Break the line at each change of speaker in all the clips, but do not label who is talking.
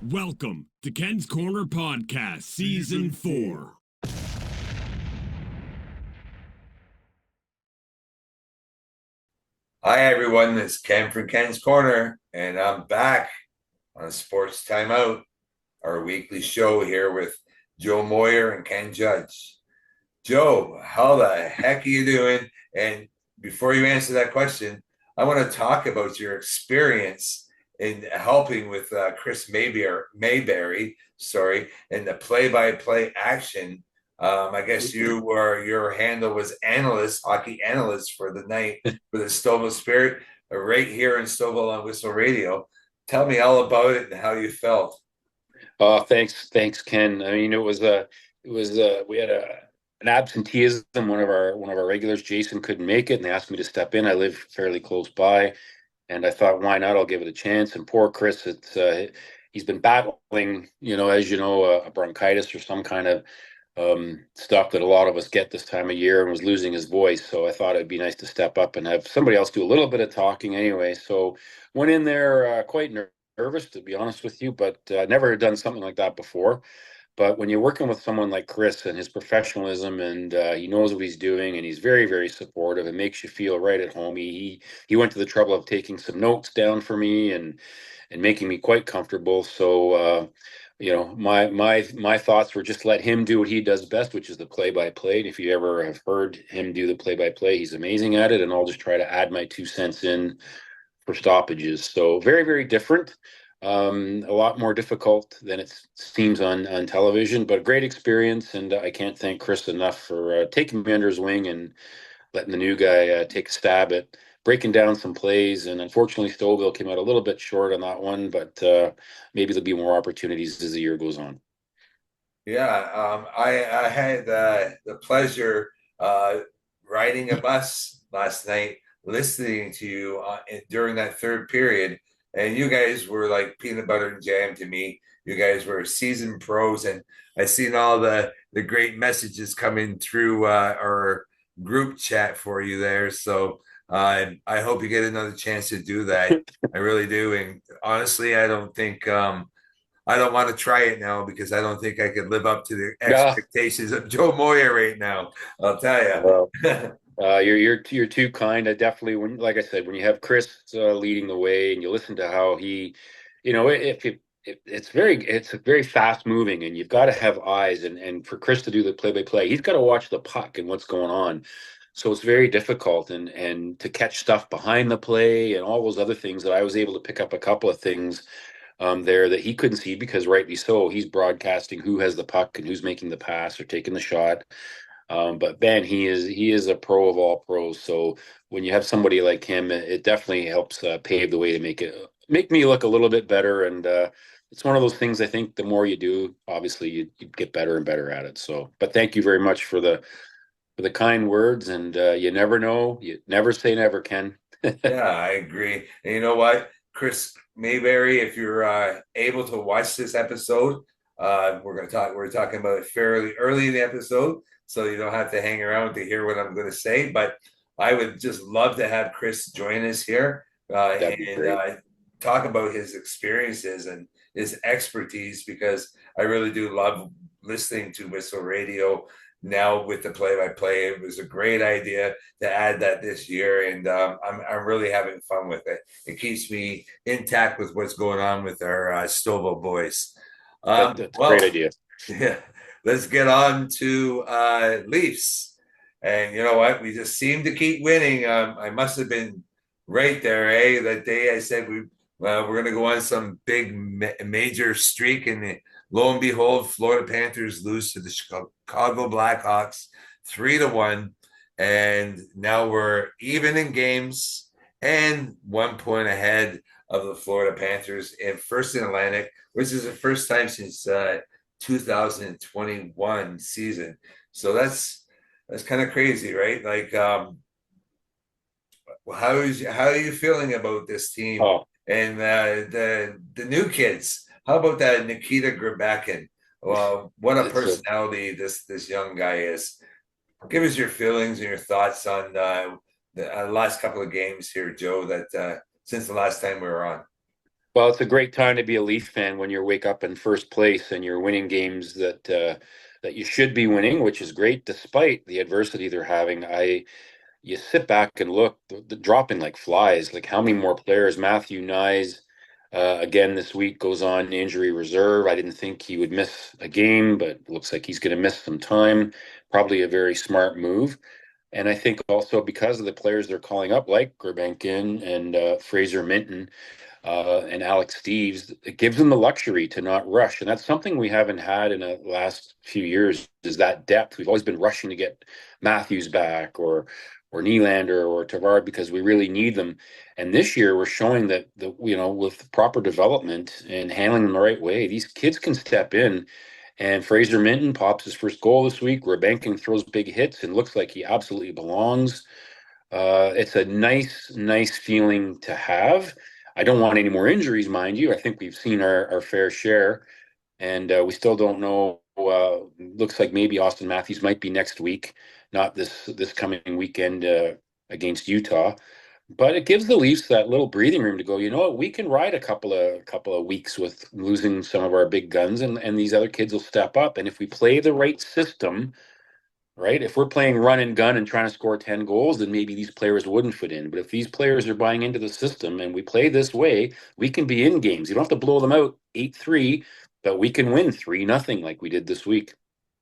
Welcome to Ken's Corner Podcast, Season 4.
Hi, everyone. It's Ken from Ken's Corner, and I'm back on Sports Timeout, our weekly show here with Joe Moyer and Ken Judge. Joe, how the heck are you doing? And before you answer that question, I want to talk about your experience in helping with Chris Mayberry, in the play-by-play action. I guess your handle was hockey analyst for the night for the Stovall Spirit, right here in Stovall on Whistle Radio. Tell me all about it and how you felt.
Thanks, Ken. I mean, we had an absenteeism. One of our regulars, Jason, couldn't make it, and they asked me to step in. I live fairly close by, and I thought, why not? I'll give it a chance. And poor Chris, he's been battling, as you know, a bronchitis or some kind of stuff that a lot of us get this time of year, and was losing his voice. So I thought it'd be nice to step up and have somebody else do a little bit of talking anyway. So went in there quite nervous, to be honest with you, but never had done something like that before. But when you're working with someone like Chris and his professionalism, and he knows what he's doing, and he's very, very supportive, it makes you feel right at home. He went to the trouble of taking some notes down for me and making me quite comfortable. So my thoughts were just let him do what he does best, which is the play-by-play. And if you ever have heard him do the play-by-play, he's amazing at it. And I'll just try to add my 2 cents in for stoppages. So very, very different. A lot more difficult than it seems on television, but a great experience. And I can't thank Chris enough for taking me under his wing and letting the new guy take a stab at breaking down some plays. And unfortunately, Stouffville came out a little bit short on that one, but maybe there'll be more opportunities as the year goes on.
Yeah, I had the pleasure riding a bus last night, listening to you during that third period, and you guys were like peanut butter and jam to me. You guys were seasoned pros, and I seen all the great messages coming through our group chat for you there. So I hope you get another chance to do that. I really do, and honestly, I don't want to try it now because I don't think I could live up to the
Yeah.
expectations of Joe Moyer right now. I'll tell you.
Well, you're too kind. I definitely, like I said, when you have Chris leading the way and you listen to how he, if you it's very fast moving, and you've got to have eyes, and for Chris to do the play-by-play, he's got to watch the puck and what's going on. So it's very difficult, and to catch stuff behind the play and all those other things that I was able to pick up a couple of things there that he couldn't see, because rightly so, he's broadcasting who has the puck and who's making the pass or taking the shot. But Ben, he is a pro of all pros. So when you have somebody like him, it definitely helps pave the way to make me look a little bit better. And it's one of those things. I think the more you do, obviously you get better and better at it. So, but thank you very much for the kind words. And you never know. You never say never, Ken.
Yeah, I agree. And you know what, Chris Mayberry, if you're able to watch this episode, we're talking about it fairly early in the episode, so you don't have to hang around to hear what I'm going to say. But I would just love to have Chris join us here
That'd be
and
great.
talk about his experiences and his expertise, because I really do love listening to Whistle Radio now with the play-by-play. It was a great idea to add that this year, and I'm really having fun with it. It keeps me intact with what's going on with our Stovall boys.
That's a great
Well,
idea.
yeah, let's get on to Leafs. And you know what? We just seem to keep winning. I must have been right there, eh? That day I said we're going to go on some big major streak, and lo and behold, Florida Panthers lose to the Chicago Blackhawks 3-1, and now we're even in games and 1 point ahead of the Florida Panthers in first in Atlantic, which is the first time since 2021 season. So that's kind of crazy, right? Like, how are you feeling about this team
Oh,
and the new kids? How about that Nikita Grabakin? Well, what a
it's a
personality this young guy is. Give us your feelings and your thoughts on the last couple of games here, Joe. That since the last time we were on.
Well, it's a great time to be a Leaf fan when you wake up in first place and you're winning games that you should be winning, which is great despite the adversity they're having. You sit back and look, the dropping like flies. Like how many more players? Matthew Knies, again this week goes on injury reserve. I didn't think he would miss a game, but looks like he's going to miss some time. Probably a very smart move. And I think also because of the players they're calling up, like Gurbankin and Fraser Minton, and Alex Steves, it gives them the luxury to not rush. And that's something we haven't had in the last few years is that depth. We've always been rushing to get Matthews back or Nylander or Tavard because we really need them. And this year we're showing that with proper development and handling them the right way, these kids can step in. And Fraser Minton pops his first goal this week, where Banking throws big hits and looks like he absolutely belongs. It's a nice feeling to have. I don't want any more injuries, mind you. I think we've seen our fair share, and we still don't know. Looks like maybe Austin Matthews might be next week, not this coming weekend against Utah. But it gives the Leafs that little breathing room to go. You know what? We can ride a couple of weeks with losing some of our big guns, and these other kids will step up. And if we play the right system, right? If we're playing run and gun and trying to score 10 goals, then maybe these players wouldn't fit in. But if these players are buying into the system and we play this way, we can be in games. You don't have to blow them out 8-3, but we can win 3-0 like we did this week.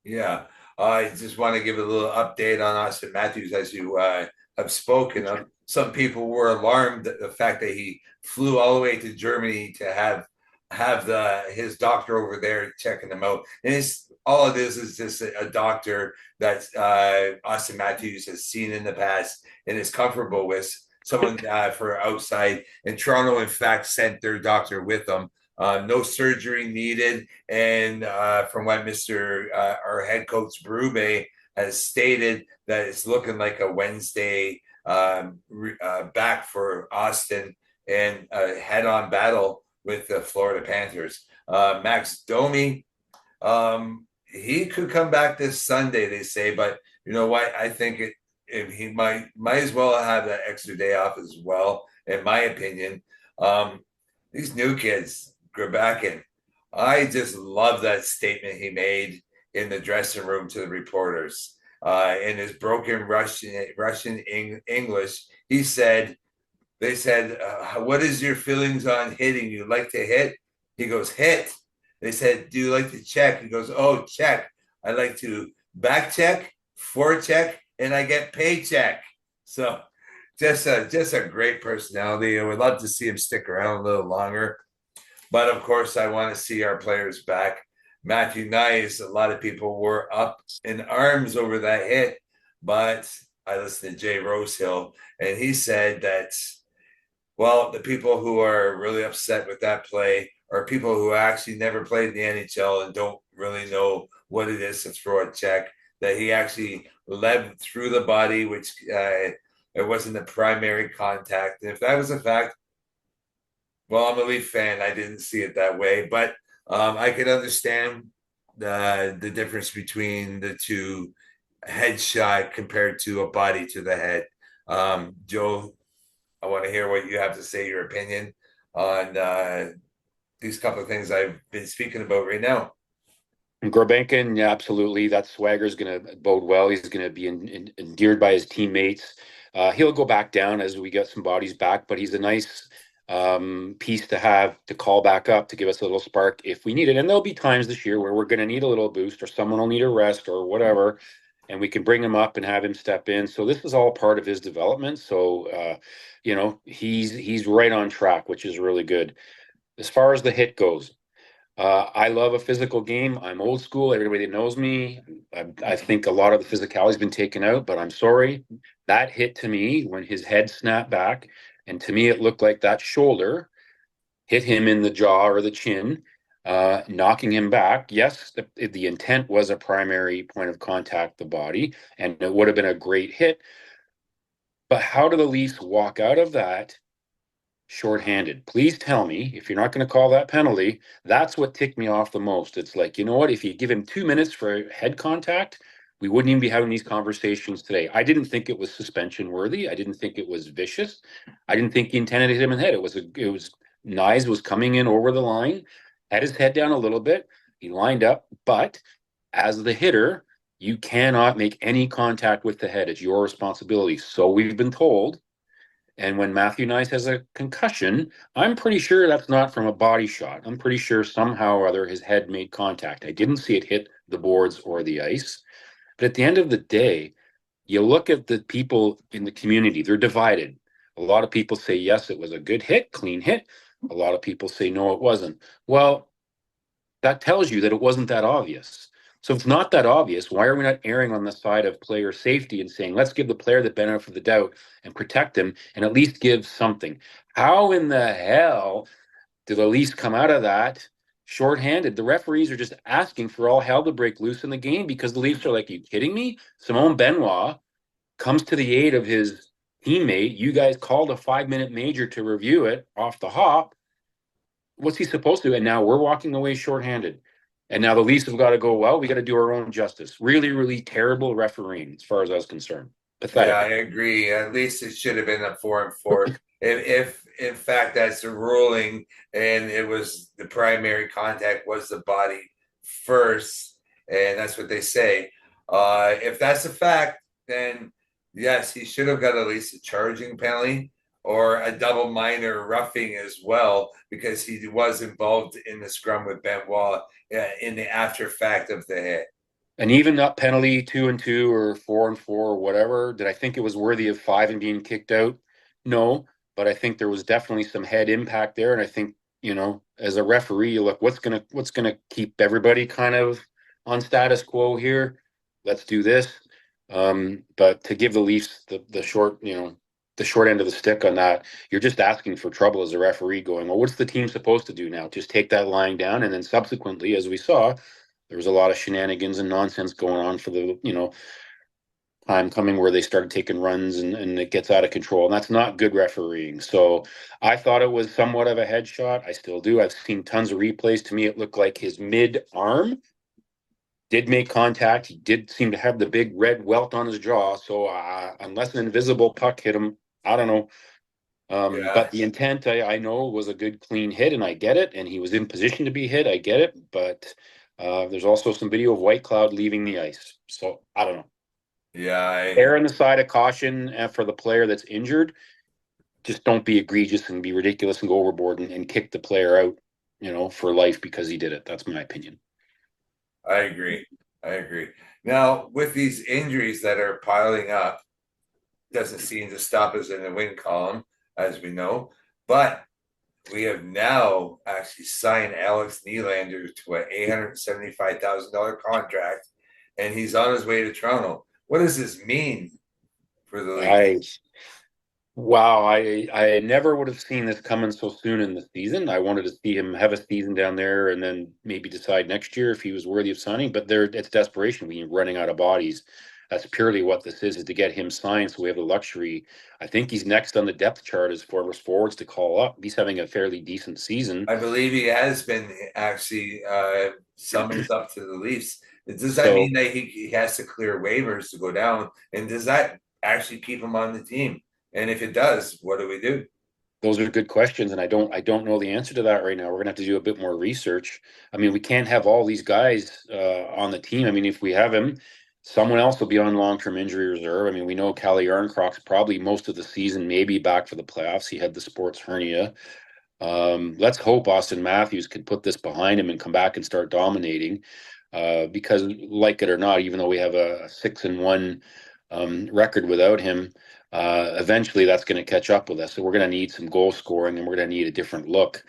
Yeah. I just want to give a little update on Austin Matthews as you have spoken of. Some people were alarmed at the fact that he flew all the way to Germany to have his doctor over there checking him out. And it's all it is just a doctor that Austin Matthews has seen in the past and is comfortable with. Someone for outside. And Toronto, in fact, sent their doctor with them. No surgery needed. And from what our head coach Berube has stated, that it's looking like a Wednesday back for Austin and a head-on battle with the Florida Panthers. Max Domi, he could come back this Sunday, they say, but you know what? I think he might as well have that extra day off as well, in my opinion. These new kids, Grabakin, I just love that statement he made in the dressing room to the reporters. In his broken Russian English, he said, they said, what is your feelings on hitting? You like to hit? He goes, hit. They said, do you like to check? He goes, oh, check. I like to back check, forecheck, and I get paycheck. So just a great personality. I would love to see him stick around a little longer. But of course, I want to see our players back. Matthew Knies, a lot of people were up in arms over that hit, but I listened to Jay Rosehill, and he said that, well, the people who are really upset with that play are people who actually never played in the NHL and don't really know what it is to throw a check, that he actually led through the body, which it wasn't the primary contact. And if that was a fact, well, I'm a Leaf fan. I didn't see it that way, but I could understand the difference between the two headshot compared to a body to the head. Joe, I want to hear what you have to say, your opinion on these couple of things I've been speaking about right now.
Gurbankin, yeah, absolutely. That swagger is going to bode well. He's going to be endeared by his teammates. He'll go back down as we get some bodies back, but he's a nice piece to have to call back up to give us a little spark if we need it. And there'll be times this year where we're going to need a little boost or someone will need a rest or whatever, and we can bring him up and have him step in. So this is all part of his development. So, he's right on track, which is really good. As far as the hit goes, I love a physical game. I'm old school. Everybody that knows me, I think a lot of the physicality has been taken out, but I'm sorry. That hit to me when his head snapped back, and to me, it looked like that shoulder hit him in the jaw or the chin, knocking him back. Yes, the intent was a primary point of contact, the body, and it would have been a great hit. But how do the Leafs walk out of that shorthanded? Please tell me, if you're not going to call that penalty, that's what ticked me off the most. It's like, you know what? If you give him 2 minutes for head contact, we wouldn't even be having these conversations today. I didn't think it was suspension worthy. I didn't think it was vicious. I didn't think he intended to hit him in the head. It was Knies was coming in over the line, had his head down a little bit. He lined up, but as the hitter, you cannot make any contact with the head. It's your responsibility. So we've been told. And when Matthew Knies has a concussion, I'm pretty sure that's not from a body shot. I'm pretty sure somehow or other his head made contact. I didn't see it hit the boards or the ice. But at the end of the day, you look at the people in the community, they're divided. A lot of people say, yes, it was a good hit, clean hit. A lot of people say, no, it wasn't. Well, that tells you that it wasn't that obvious. So if it's not that obvious, why are we not erring on the side of player safety and saying, let's give the player the benefit of the doubt and protect him and at least give something? How in the hell did the Leafs come out of that shorthanded? The referees are just asking for all hell to break loose in the game because the Leafs are like, are you kidding me? Simone Benoit comes to the aid of his teammate. You guys called a 5-minute major to review it off the hop. What's he supposed to do? And now we're walking away shorthanded. And now the Leafs have got to go, well, we got to do our own justice. Really, really terrible refereeing as far as I was concerned. Pathetic.
Yeah, I agree. At least it should have been a 4-4. If in fact that's the ruling, and it was the primary contact was the body first, and that's what they say. If that's a fact, then yes, he should have got at least a charging penalty or a double minor roughing as well, because he was involved in the scrum with Benoit in the after fact of the hit.
And even that penalty 2-2 or 4-4 or whatever, did I think it was worthy of 5 and being kicked out? No, but I think there was definitely some head impact there. And I think, you know, as a referee, you look, what's gonna keep everybody kind of on status quo here? Let's do this. But to give the Leafs the short, you know, the short end of the stick on that, you're just asking for trouble as a referee going, well, what's the team supposed to do now? Just take that line down. And then subsequently, as we saw, there was a lot of shenanigans and nonsense going on for the, you know, time coming where they started taking runs and it gets out of control. And that's not good refereeing. So I thought it was somewhat of a headshot. I still do. I've seen tons of replays. To me, it looked like his mid arm did make contact. He did seem to have the big red welt on his jaw. So unless an invisible puck hit him, I don't know.
Yeah.
But the intent, I know, was a good, clean hit, and I get it. And he was in position to be hit. I get it. But there's also some video of White Cloud leaving the ice. So I don't know.
Yeah.
Err on the side of caution for the player that's injured. Just don't be egregious and be ridiculous and go overboard and kick the player out, you know, for life because he did it. That's my opinion.
I agree. Now, with these injuries that are piling up, doesn't seem to stop us in the win column, as we know. But we have now actually signed Alex Nylander to an $875,000 contract, and he's on his way to Toronto. What does this mean for the league?
Wow, I never would have seen this coming so soon in the season. I wanted to see him have a season down there and then maybe decide next year if he was worthy of signing. But it's desperation. We're running out of bodies. That's purely what this is to get him signed. So we have the luxury. I think he's next on the depth chart as forwards to call up. He's having a fairly decent season.
I believe he has been actually summoned up to the Leafs. Does that mean that he has to clear waivers to go down? And does that actually keep him on the team? And if it does, what do we do?
Those are good questions, and I don't know the answer to that right now. We're gonna have to do a bit more research. I mean, we can't have all these guys on the team. I mean, if we have him, someone else will be on long-term injury reserve. I mean, we know Calle Yarncrocs probably most of the season, maybe back for the playoffs. He had the sports hernia. Let's hope Austin Matthews can put this behind him and come back and start dominating. Because, like it or not, even though we have a 6-1 record without him, eventually that's going to catch up with us. So we're going to need some goal scoring, and we're going to need a different look.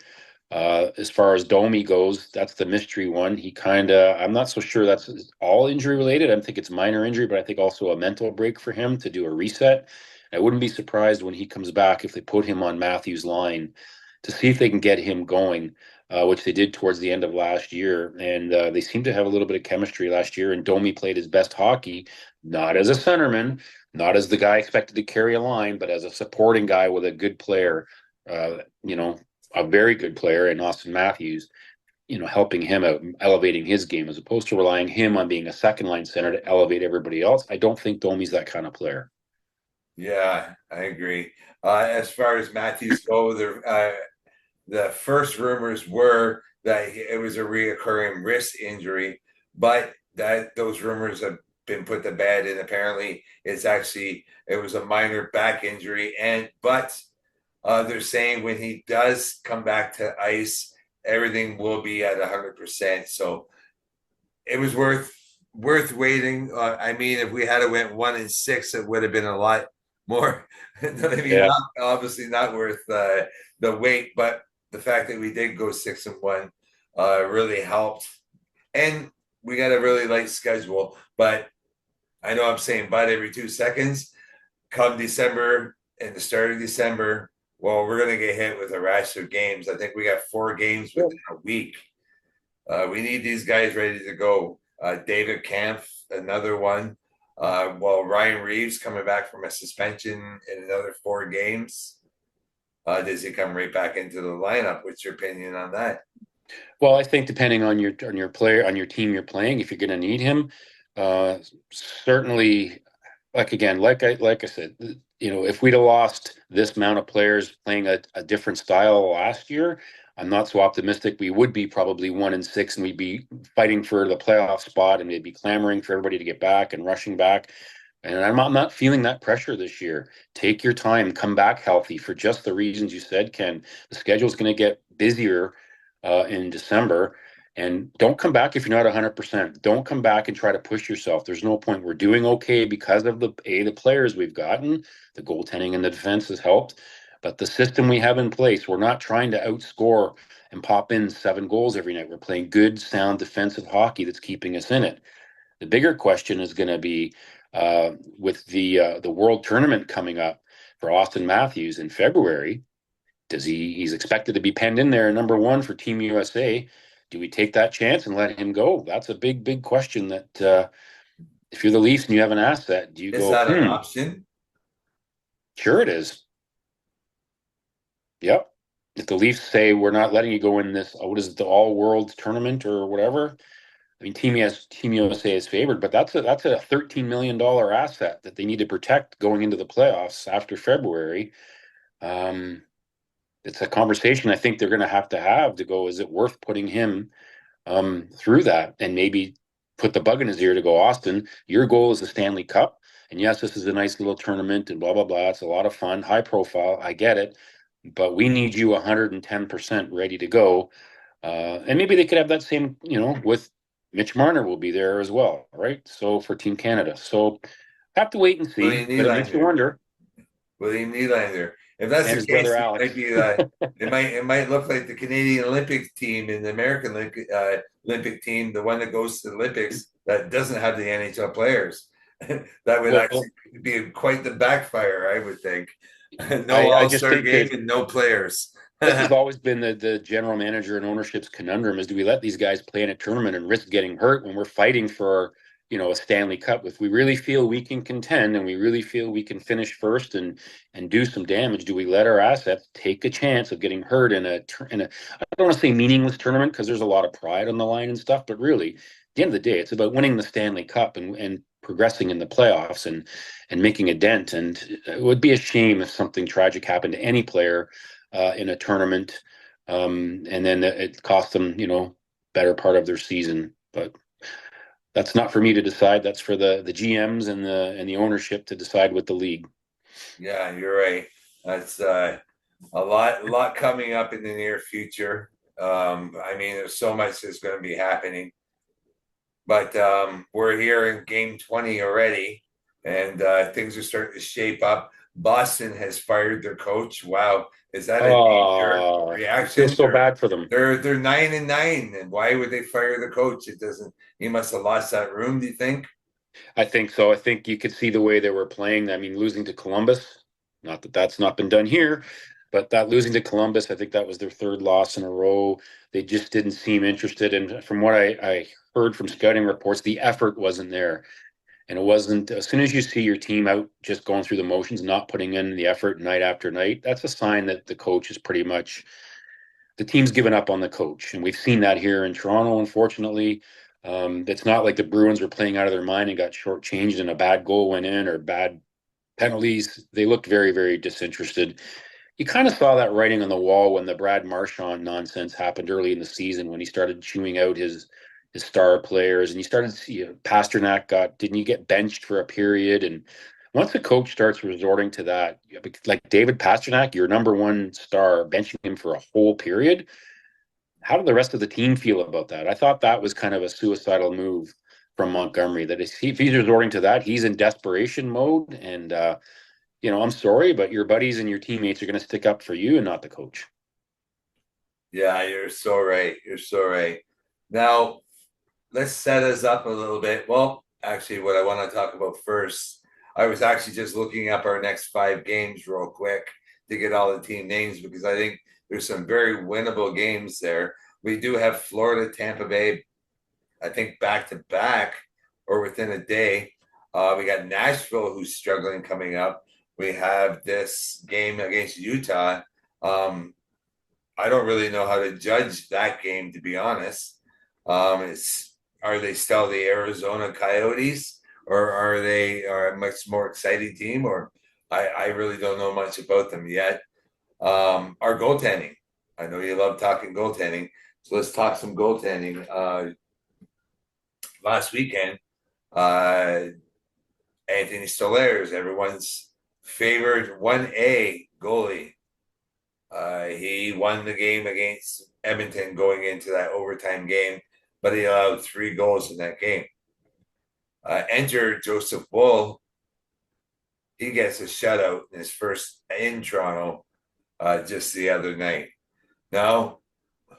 As far as Domi goes, that's the mystery one. I'm not so sure that's all injury related. I think it's minor injury, but I think also a mental break for him to do a reset. I wouldn't be surprised when he comes back if they put him on Matthews' line to see if they can get him going, which they did towards the end of last year. And they seem to have a little bit of chemistry last year. And Domi played his best hockey, not as a centerman, not as the guy expected to carry a line, but as a supporting guy with a good player, you know, a very good player in Austin Matthews, you know, helping him out, elevating his game as opposed to relying him on being a second line center to elevate everybody else. I don't think Domi's that kind of player.
Yeah, I agree. As far as Matthews go, the first rumors were that it was a reoccurring wrist injury, but that those rumors have been put to bed, and apparently it was a minor back injury, but they're saying when he does come back to ice, everything will be at 100%. So it was worth waiting. I mean, if we had went 1-6, it would have been a lot more. I mean,
Yeah.
obviously not worth the wait, but the fact that we did go 6-1 really helped. And we got a really light schedule, but I know I'm saying but every 2 seconds. Come December and the start of December, well, we're going to get hit with a rash of games. I think we got 4 games within a week. We need these guys ready to go. David Kampf, another one. Ryan Reaves coming back from a suspension in another 4 games. Does he come right back into the lineup? What's your opinion on that?
Well, I think depending on your player, on your team you're playing, if you're going to need him, certainly, like I said, if we'd have lost this amount of players playing a different style last year, I'm not so optimistic. We would be probably 1-6, and we'd be fighting for the playoff spot, and they'd be clamoring for everybody to get back and rushing back. And I'm not feeling that pressure this year. Take your time, come back healthy for just the reasons you said, Ken. The schedule's going to get busier in December. And don't come back if you're not 100%. Don't come back and try to push yourself. There's no point. We're doing okay because of the players we've gotten. The goaltending and the defense has helped. But the system we have in place, we're not trying to outscore and pop in 7 goals every night. We're playing good, sound defensive hockey that's keeping us in it. The bigger question is going to be with the World Tournament coming up for Austin Matthews in February. He's expected to be penned in there number 1 for Team USA. Do we take that chance and let him go? That's a big question that if you're the Leafs and you have an asset, do you
Is
go,
that an option?
Sure it is. Yep. If the Leafs say we're not letting you go in this, what is it, the all world tournament or whatever? I mean, Team USA is favored, but that's a $13 million asset that they need to protect going into the playoffs after February. It's a conversation I think they're going to have to go, is it worth putting him through that, and maybe put the bug in his ear to go, Austin, your goal is the Stanley Cup. And yes, this is a nice little tournament and blah, blah, blah. It's a lot of fun, high profile. I get it. But we need you 110% ready to go. And maybe they could have that same, with Mitch Marner will be there as well, right? So for Team Canada. So have to wait and see. But it makes you wonder.
William Nylander. If that's
And
the
his
case,
brother
it
Alex.
might be it might look like the Canadian Olympic team and the American Olympic team, the one that goes to the Olympics that doesn't have the NHL players. That would actually be quite the backfire, I would think. No All-Star game and no players.
This has always been the general manager and ownership's conundrum: is do we let these guys play in a tournament and risk getting hurt when we're fighting for a Stanley Cup? If we really feel we can contend and we really feel we can finish first and do some damage, do we let our assets take a chance of getting hurt in a I don't want to say meaningless tournament, because there's a lot of pride on the line and stuff, but really at the end of the day, it's about winning the Stanley Cup and progressing in the playoffs and making a dent. And it would be a shame if something tragic happened to any player in a tournament, and then it cost them, better part of their season. But that's not for me to decide. That's for the GMs and the ownership to decide with the league.
Yeah, you're right. That's a lot coming up in the near future. I mean, there's so much that's going to be happening, but we're here in game 20 already, and things are starting to shape up. Boston has fired their coach. Wow, is that a reaction?
I feel so bad for them.
They're 9-9, and why would they fire the coach? It doesn't. He must have lost that room. Do you think?
I think so. I think you could see the way they were playing. I mean, losing to Columbus, not that that's not been done here, but that losing to Columbus, I think that was their 3rd loss in a row. They just didn't seem interested. And from what I heard from scouting reports, the effort wasn't there. And it wasn't, as soon as you see your team out just going through the motions, not putting in the effort night after night, that's a sign that the coach is pretty much, the team's given up on the coach. And we've seen that here in Toronto, unfortunately. It's not like the Bruins were playing out of their mind and got shortchanged and a bad goal went in or bad penalties. They looked very, very disinterested. you kind of saw that writing on the wall when the Brad Marchand nonsense happened early in the season when he started chewing out his star players, and you started to see Pasternak didn't you get benched for a period? And once the coach starts resorting to that, like David Pasternak, your number one star, benching him for a whole period, how did the rest of the team feel about that? I thought that was kind of a suicidal move from Montgomery. That if he's resorting to that, he's in desperation mode, and I'm sorry, but your buddies and your teammates are going to stick up for you and not the coach.
Yeah, you're so right. You're so right. Now, let's set us up a little bit. Well, actually, what I want to talk about first, I was actually just looking up our next 5 games real quick to get all the team names because I think there's some very winnable games there. We do have Florida, Tampa Bay, I think back to back or within a day. We got Nashville, who's struggling coming up. We have this game against Utah. I don't really know how to judge that game, to be honest. Are they still the Arizona Coyotes, or are they a much more exciting team? Or I really don't know much about them yet. Our goaltending. I know you love talking goaltending, so let's talk some goaltending. Last weekend, Anthony Stolarz, everyone's favorite 1A goalie. He won the game against Edmonton going into that overtime game, but he allowed 3 goals in that game. Enter Joseph Woll. He gets a shutout in his first in Toronto just the other night. Now,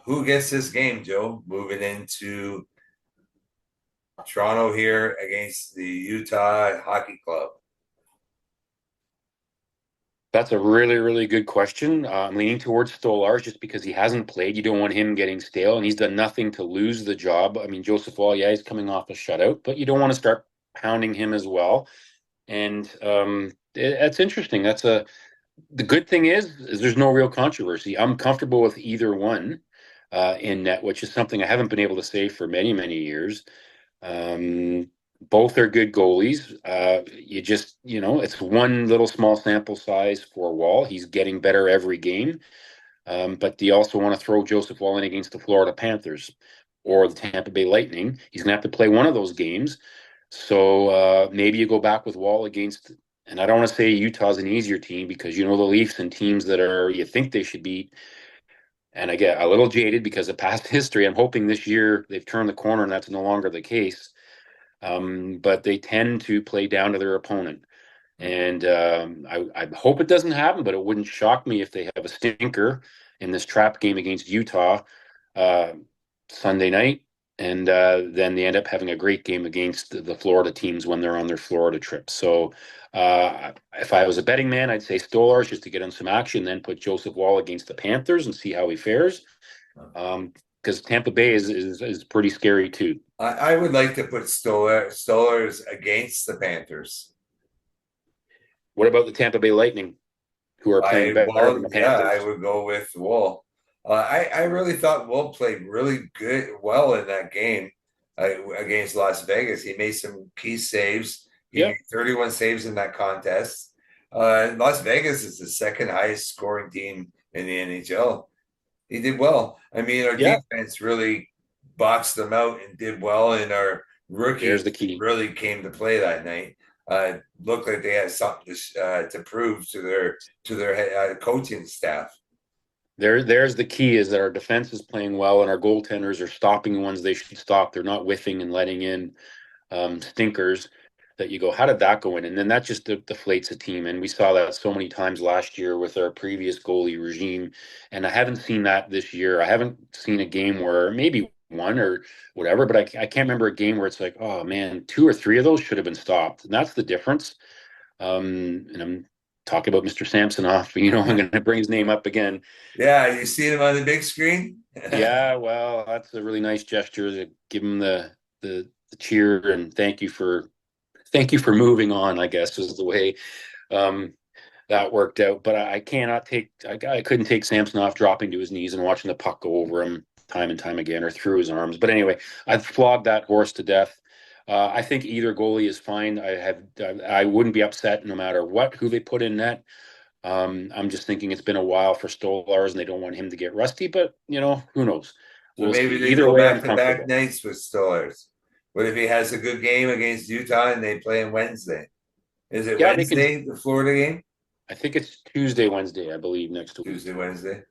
who gets this game, Joe? Moving into Toronto here against the Utah Hockey Club.
That's a really, really good question. I'm leaning towards Stolarz just because he hasn't played. You don't want him getting stale, and he's done nothing to lose the job. I mean, Joseph Woll, yeah, he's coming off a shutout, but you don't want to start pounding him as well. And that's interesting. The good thing is there's no real controversy. I'm comfortable with either one in net, which is something I haven't been able to say for many, many years. Both are good goalies. It's one little small sample size for Woll. He's getting better every game. But you also want to throw Joseph Woll in against the Florida Panthers or the Tampa Bay Lightning. He's going to have to play one of those games. So maybe you go back with Woll against, and I don't want to say Utah's an easier team because the Leafs and teams that you think they should beat. And I get a little jaded because of past history. I'm hoping this year they've turned the corner and that's no longer the case. But they tend to play down to their opponent. And I hope it doesn't happen, but it wouldn't shock me if they have a stinker in this trap game against Utah Sunday night. And then they end up having a great game against the Florida teams when they're on their Florida trip. So if I was a betting man, I'd say Stolarz just to get on some action, then put Joseph Woll against the Panthers and see how he fares. Because Tampa Bay is pretty scary too.
I would like to put Stolarz against the Panthers.
What about the Tampa Bay Lightning, who are playing better than the Panthers?
Yeah, I would go with Woll. I really thought Woll played really well in that game against Las Vegas. He made some key saves. He made 31 saves in that contest. Las Vegas is the second highest scoring team in the NHL. He did well. I mean, our defense really boxed them out and did well, and our rookies really came to play that night. Looked like they had something to prove to their coaching staff.
There's the key is that our defense is playing well and our goaltenders are stopping the ones they should stop. They're not whiffing and letting in stinkers that you go, how did that go in? And then that just deflates a team. And we saw that so many times last year with our previous goalie regime. And I haven't seen that this year. I haven't seen a game where maybe one or whatever, but I can't remember a game where it's like, oh man, 2 or 3 of those should have been stopped. And that's the difference. And I'm talking about Mr. Samsonov, I'm going to bring his name up again.
Yeah, you see him on the big screen?
Yeah, well, that's a really nice gesture to give him the cheer and thank you for moving on, I guess is the way that worked out. But I couldn't take Samsonov dropping to his knees and watching the puck go over him time and time again or through his arms. But anyway, I've flogged that horse to death. I think either goalie is fine. I wouldn't be upset no matter who they put in net. I'm just thinking it's been a while for Stolars and they don't want him to get rusty, but who knows?
So
We'll see.
maybe they
Either
go
way, I'm
back to back
comfortable.
nights with Stillers. What if he has a good game against Utah and they play on Wednesday? Is it
Yeah, they can.
Wednesday, the Florida game?
I think it's Tuesday, Wednesday, I believe, next week.
Tuesday, Wednesday.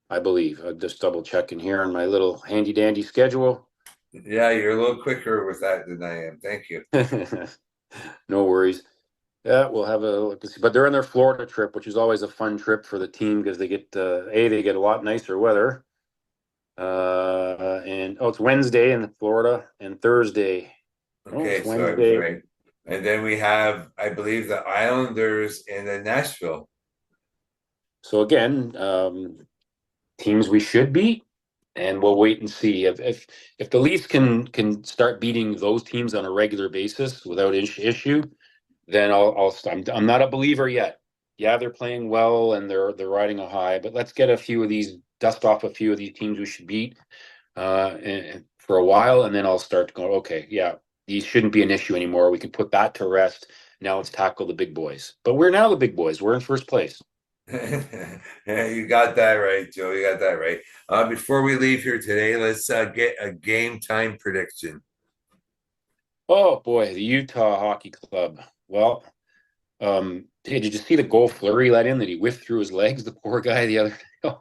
I believe. I'll just double checking here on my little handy dandy schedule.
Yeah, you're a little quicker with that than I am. Thank you.
No worries. Yeah, we'll have a look to see. But they're on their Florida trip, which is always a fun trip for the team because they get they get a lot nicer weather. And it's Wednesday in Florida and Thursday. Oh,
Okay,
it's
so I was
Wednesday.
right. And then we have, I believe, the Islanders and the Nashville.
So again, teams we should beat, and we'll wait and see if the Leafs can start beating those teams on a regular basis without issue. Then I'm not a believer yet. Yeah, they're playing well and they're riding a high, but let's get dust off a few of these teams we should beat and for a while, and then I'll start to go, okay, yeah, these shouldn't be an issue anymore. We can put that to rest. Now let's tackle the big boys. But we're now the big boys. We're in first place.
Yeah, you got that right, Joe. You got that right. Before we leave here today, let's get a game time prediction.
Oh boy, the Utah Hockey Club. Well, hey, did you see the goal Fleury let in that he whiffed through his legs? The poor guy the other day.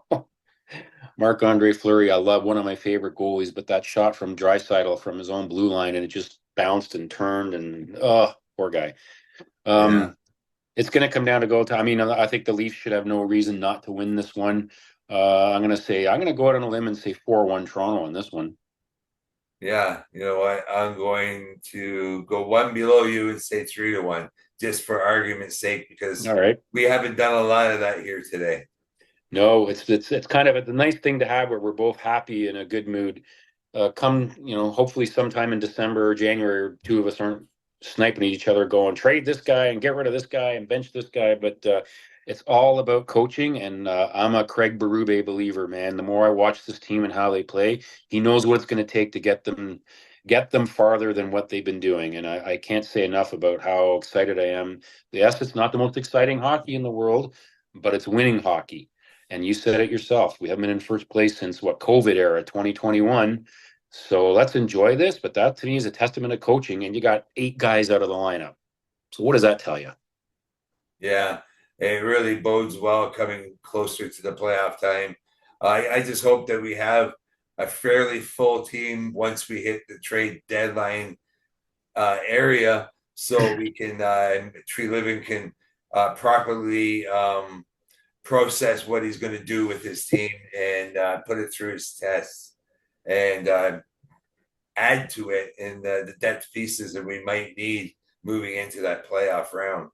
Marc-Andre Fleury, I love, one of my favorite goalies, but that shot from Draisaitl from his own blue line and it just bounced and turned and poor guy.
Yeah.
It's going to come down to go time. I mean, I think the Leafs should have no reason not to win this one. I'm going to go out on a limb and say 4-1 Toronto on this one.
Yeah, you know what? I'm going to go one below you and say 3-1, just for argument's sake, because
All right.
we haven't done a lot of that here today.
No, it's kind of the nice thing to have where we're both happy in a good mood. Hopefully sometime in December or January, two of us aren't sniping at each other, going trade this guy and get rid of this guy and bench this guy. But it's all about coaching, and I'm a Craig Berube believer, man. The more I watch this team and how they play, he knows what it's going to take to get them farther than what they've been doing. And I can't say enough about how excited I am. Yes, it's not the most exciting hockey in the world, but it's winning hockey. And you said it yourself. We haven't been in first place since COVID era, 2021. So let's enjoy this. But that to me is a testament of coaching. And you got 8 guys out of the lineup. So what does that tell you?
Yeah, it really bodes well coming closer to the playoff time. I just hope that we have a fairly full team once we hit the trade deadline area, so we can Tree Living can properly process what he's going to do with his team and put it through his tests and add to it in the depth pieces that we might need moving into that playoff round.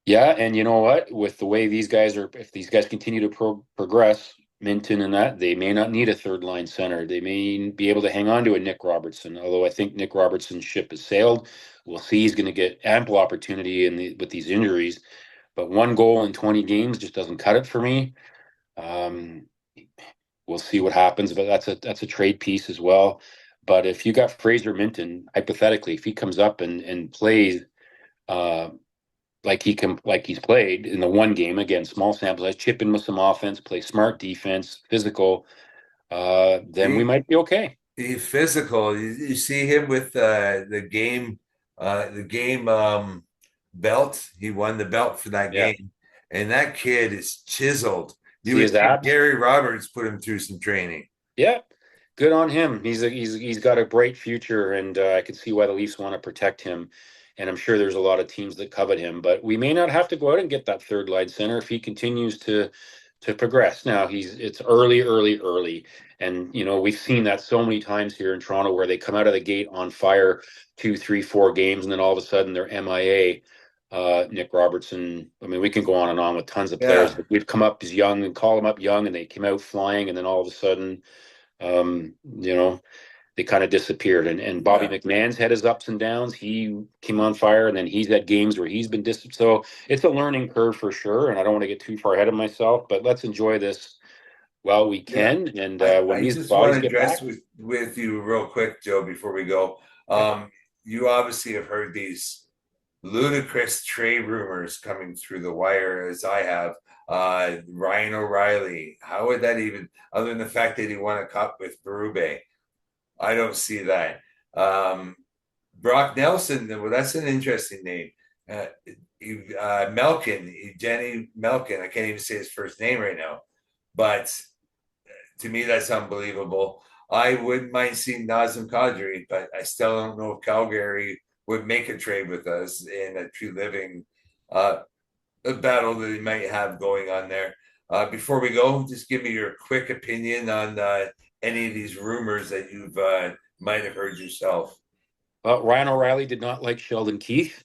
Yeah, and you know what? With the way these guys are, if these guys continue to progress, Minton and that, they may not need a third line center. They may be able to hang on to a Nick Robertson. Although I think Nick Robertson's ship has sailed. We'll see. He's going to get ample opportunity with these injuries. But 1 goal in 20 games just doesn't cut it for me. We'll see what happens, but that's a trade piece as well. But if you got Fraser Minton, hypothetically, if he comes up and plays like he's played in the one game, again, small sample size, chip in with some offense, play smart defense, physical, then we might be okay.
He's physical. You see him with the game belt. He won the belt for that game, and that kid is chiseled. You would think Gary Roberts put him through some training.
Yeah, good on him. He's got a bright future, and I can see why the Leafs want to protect him. And I'm sure there's a lot of teams that covet him, but we may not have to go out and get that third line center if he continues to progress. Now it's early, and we've seen that so many times here in Toronto where they come out of the gate on fire 2, 3, 4 games, and then all of a sudden they're MIA. Nick Robertson. I mean, we can go on and on with tons of players. But we've come up as young and call them up young, and they came out flying, and then all of a sudden, they kind of disappeared. And Bobby McMahon's had his ups and downs. He came on fire, and then he's had games where he's been So it's a learning curve for sure. And I don't want to get too far ahead of myself, but let's enjoy this while we can. Yeah. And when these
just
bodies
want to
get
address
back,
with you real quick, Joe, before we go. You obviously have heard these ludicrous trade rumors coming through the wire as I have. Ryan O'Reilly, how would that even, other than the fact that he won a cup with Berube? I don't see that. Brock Nelson, well, that's an interesting name. Melkin, Jenny Melkin, I can't even say his first name right now, but to me, that's unbelievable. I wouldn't mind seeing Nazem Kadri, but I still don't know if Calgary would make a trade with us in a true living battle that they might have going on there. Before we go, just give me your quick opinion on any of these rumors that you've might have heard yourself.
Ryan O'Reilly did not like Sheldon Keefe.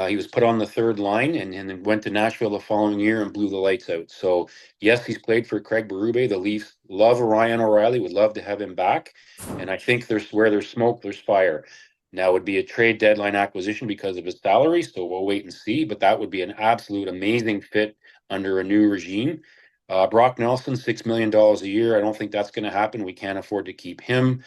He was put on the third line and then went to Nashville the following year and blew the lights out. So, yes, he's played for Craig Berube. The Leafs love Ryan O'Reilly, would love to have him back. And I think where there's smoke, there's fire. Now, it would be a trade deadline acquisition because of his salary. So we'll wait and see. But that would be an absolute amazing fit under a new regime. Brock Nelson, $6 million a year. I don't think that's going to happen. We can't afford to keep him.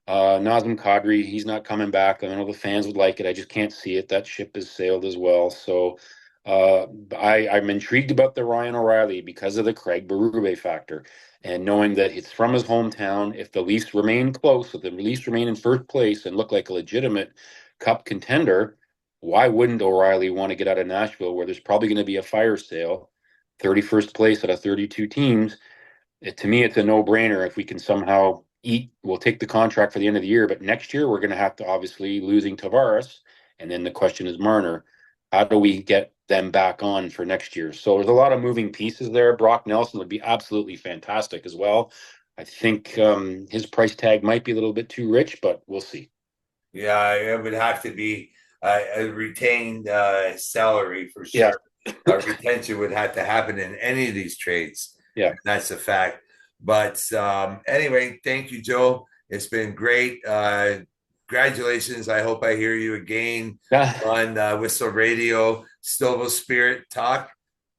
Nazem Kadri, he's not coming back. I know the fans would like it. I just can't see it. That ship has sailed as well. So I'm intrigued about the Ryan O'Reilly because of the Craig Berube factor. And knowing that it's from his hometown, if the Leafs remain close, if the Leafs remain in first place and look like a legitimate cup contender, why wouldn't O'Reilly want to get out of Nashville where there's probably going to be a fire sale, 31st place out of 32 teams? To me, it's a no-brainer if we can somehow we'll take the contract for the end of the year, but next year we're going to have to obviously losing Tavares. And then the question is Marner. How do we get them back on for next year? So there's a lot of moving pieces there. Brock Nelson would be absolutely fantastic as well. I think his price tag might be a little bit too rich, but we'll see.
Yeah, it would have to be a retained salary for
Yeah.
sure. Retention would have to happen in any of these trades.
Yeah.
That's a fact. But anyway, thank you, Joe. It's been great. Congratulations. I hope I hear you again on Whistle Radio, Stovall Spirit Talk.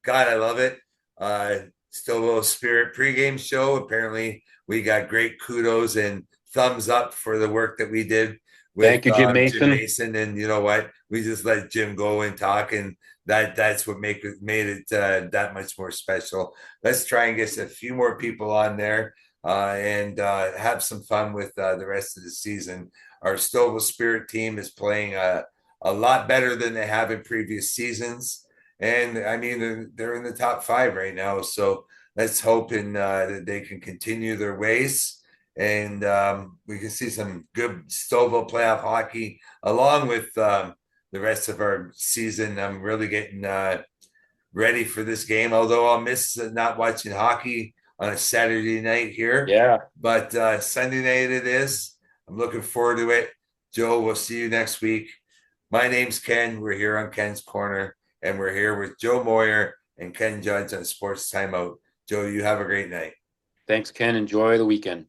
God, I love it. Stovall Spirit pregame show. Apparently, we got great kudos and thumbs up for the work that we did with
Thank you, Jim Mason.
Jim Mason. And you know what? We just let Jim go and talk, and that's what made it that much more special. Let's try and get a few more people on there and have some fun with the rest of the season. Our Stovall Spirit team is playing a lot better than they have in previous seasons. And I mean, they're in the top 5 right now. So let's hope that they can continue their ways. And we can see some good Stovall playoff hockey along with the rest of our season. I'm really getting ready for this game, although I'll miss not watching hockey on a Saturday night here.
Yeah.
But Sunday night it is. I'm looking forward to it. Joe, we'll see you next week. My name's Ken. We're here on Ken's Corner, and we're here with Joe Moyer and Ken Judge on Sports Timeout. Joe, you have a great night.
Thanks, Ken. Enjoy the weekend.